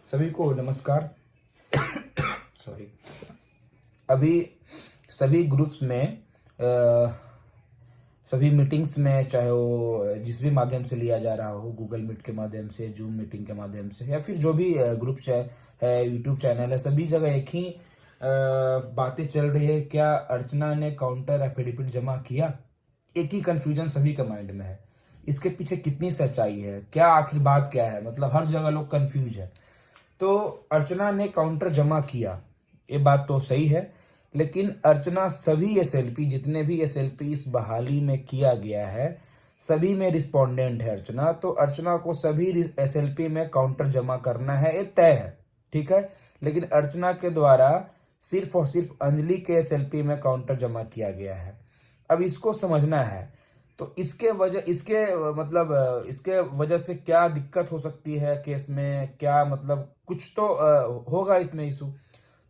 सभी को नमस्कार। सॉरी। अभी सभी ग्रुप्स में सभी मीटिंग्स में, चाहे वो जिस भी माध्यम से लिया जा रहा हो, गूगल मीट के माध्यम से, जूम मीटिंग के माध्यम से, या फिर जो भी ग्रुप है, यूट्यूब चैनल है, सभी जगह एक ही बातें चल रही है। क्या अर्चना ने काउंटर एफिडेविट जमा किया? एक ही कंफ्यूजन सभी के माइंड में है। इसके पीछे कितनी सच्चाई है, क्या आखिर बात क्या है, मतलब हर जगह लोग कंफ्यूज है। तो अर्चना ने काउंटर जमा किया, ये बात तो सही है, लेकिन अर्चना सभी एसएलपी, जितने भी एसएलपी इस बहाली में किया गया है, सभी में रिस्पोंडेंट है अर्चना। तो अर्चना को सभी एसएलपी में काउंटर जमा करना है, ये तय है, ठीक है। लेकिन अर्चना के द्वारा सिर्फ और सिर्फ अंजलि के एसएलपी में काउंटर जमा किया गया है। अब इसको समझना है। तो इसके वजह से क्या दिक्कत हो सकती है केस में, क्या मतलब कुछ तो होगा इसमें इशू।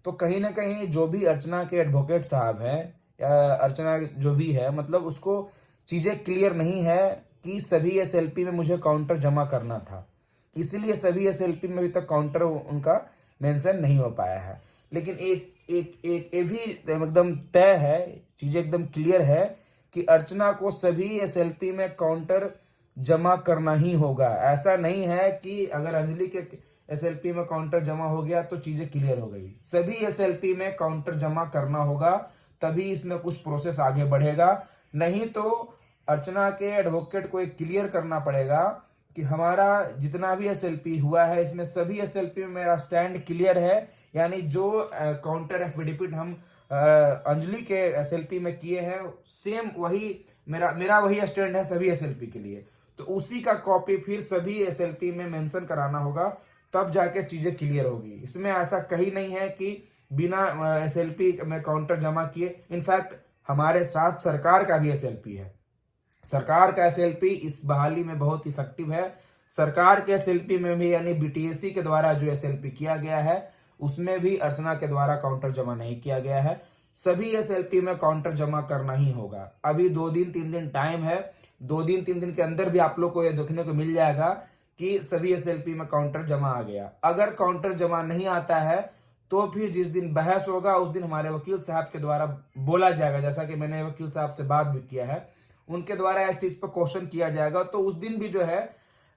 तो कहीं ना कहीं जो भी अर्चना के एडवोकेट साहब हैं, या अर्चना जो भी है, मतलब उसको चीज़ें क्लियर नहीं है कि सभी एसएलपी में मुझे काउंटर जमा करना था, इसलिए सभी एसएलपी में अभी तक काउंटर उनका मेंशन नहीं हो पाया है। लेकिन एक एक एक ये भी एकदम तय है, चीज़ें एकदम क्लियर है कि अर्चना को सभी एसएलपी में काउंटर जमा करना ही होगा। ऐसा नहीं है कि अगर अंजलि के एसएलपी में काउंटर जमा हो गया तो चीजें क्लियर हो गई। सभी एसएलपी में काउंटर जमा करना होगा, तभी इसमें कुछ प्रोसेस आगे बढ़ेगा। नहीं तो अर्चना के एडवोकेट को एक क्लियर करना पड़ेगा कि हमारा जितना भी एसएलपी हुआ है, इसमें सभी एसएलपी में मेरा स्टैंड क्लियर है। यानी जो काउंटर एफिडेविट हम अंजलि के एसएलपी में किए हैं, सेम वही मेरा वही स्टैंड है सभी एसएलपी के लिए। तो उसी का कॉपी फिर सभी एसएलपी में मेंशन कराना होगा, तब जाके चीजें क्लियर होगी। इसमें ऐसा कहीं नहीं है कि बिना एसएलपी में काउंटर जमा किए। इनफैक्ट हमारे साथ सरकार का भी एसएलपी है। सरकार का एसएलपी इस बहाली में बहुत इफेक्टिव है। सरकार के एसएलपी में भी, यानी बीटीएससी के द्वारा जो एसएलपी किया गया है, उसमें भी अर्चना के द्वारा काउंटर जमा नहीं किया गया है। सभी एसएलपी में काउंटर जमा करना ही होगा। अभी 2 दिन 3 दिन टाइम है। 2 दिन 3 दिन के अंदर भी आप लोग को यह देखने को मिल जाएगा कि सभी एसएलपी में काउंटर जमा आ गया। अगर काउंटर जमा नहीं आता है तो फिर जिस दिन बहस होगा उस दिन हमारे वकील साहब के द्वारा बोला जाएगा, जैसा कि मैंने वकील साहब से बात भी किया है, उनके द्वारा इस चीज पर क्वेश्चन किया जाएगा। तो उस दिन भी जो है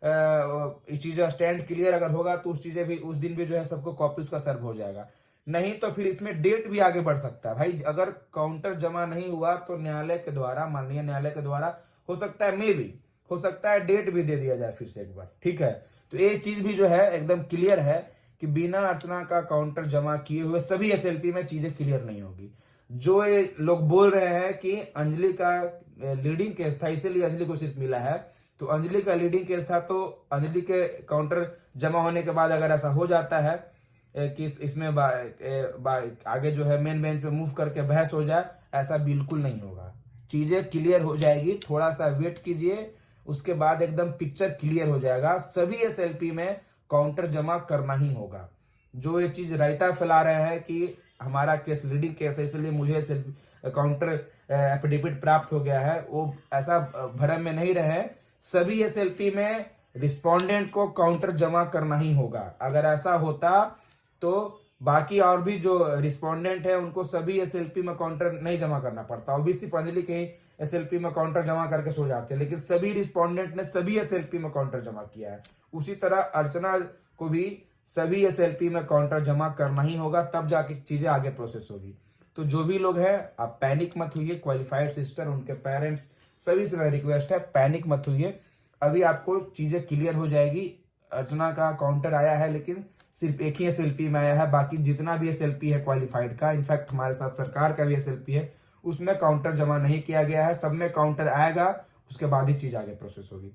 इस चीज स्टैंड क्लियर अगर होगा तो उस दिन भी जो है सबको कॉपी उसका सर्व हो जाएगा। नहीं तो फिर इसमें डेट भी आगे बढ़ सकता है भाई। अगर काउंटर जमा नहीं हुआ तो न्यायालय के द्वारा, माननीय न्यायालय के द्वारा, हो सकता है हो सकता है डेट भी दे दिया जाए फिर से एक बार, ठीक है। तो ये चीज भी जो है एकदम क्लियर है कि बिना अर्चना का काउंटर जमा किए हुए सभी एसएलपी में चीजें क्लियर नहीं होगी। जो ये लोग बोल रहे हैं कि अंजलि का लीडिंग केस था इसलिए अंजलि को सिर्फ मिला है, तो अंजलि का लीडिंग केस था, तो अंजलि के काउंटर जमा होने के बाद अगर ऐसा हो जाता है कि इसमें आगे जो है मेन बेंच पे मूव करके बहस हो जाए, ऐसा बिल्कुल नहीं होगा। चीजें क्लियर हो जाएगी, थोड़ा सा वेट कीजिए, उसके बाद एकदम पिक्चर क्लियर हो जाएगा। सभी एसएलपी में काउंटर जमा करना ही होगा। जो ये चीज रायता फैला रहे हैं कि हमारा केस लीडिंग केस है इसलिए मुझे काउंटर एफिडेविट प्राप्त हो गया है, वो ऐसा भ्रम में नहीं रहे। सभी एसएलपी में रिस्पोंडेंट को काउंटर जमा करना ही होगा। अगर ऐसा होता तो बाकी और भी जो रिस्पोंडेंट है उनको सभी एसएलपी में काउंटर नहीं जमा करना पड़ता, वो भी सिर्फ अंजलि के एसएलपी में काउंटर जमा करके सो जाते हैं। लेकिन सभी रिस्पोंडेंट ने सभी एसएलपी में काउंटर जमा किया है। उसी तरह अर्चना को भी सभी एसएलपी में काउंटर जमा करना ही होगा, तब जाके चीजें आगे प्रोसेस होगी। तो जो भी लोग हैं, आप पैनिक मत होइए। क्वालिफाइड सिस्टर, उनके पेरेंट्स, सभी से मेरा रिक्वेस्ट है, पैनिक मत होइए। अभी आपको चीजें क्लियर हो जाएगी। अर्चना का काउंटर आया है लेकिन सिर्फ एक ही एसएलपी में आया है, बाकी जितना भी एसएलपी है क्वालिफाइड का, इनफैक्ट हमारे साथ सरकार का भी एसएलपी है, उसमें काउंटर जमा नहीं किया गया है। सब में काउंटर आएगा, उसके बाद ही चीज आगे प्रोसेस होगी।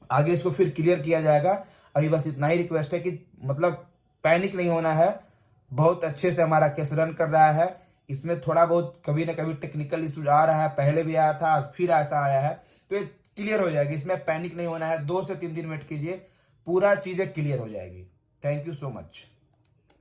आगे इसको फिर क्लियर किया जाएगा। अभी बस इतना ही रिक्वेस्ट है कि मतलब पैनिक नहीं होना है। बहुत अच्छे से हमारा केस रन कर रहा है। इसमें थोड़ा बहुत कभी ना कभी टेक्निकल इशू आ रहा है, पहले भी आया था, आज फिर ऐसा आया है, तो ये क्लियर हो जाएगी। इसमें पैनिक नहीं होना है। 2 से 3 दिन वेट कीजिए, पूरा चीजें क्लियर हो जाएगी। Thank you so much.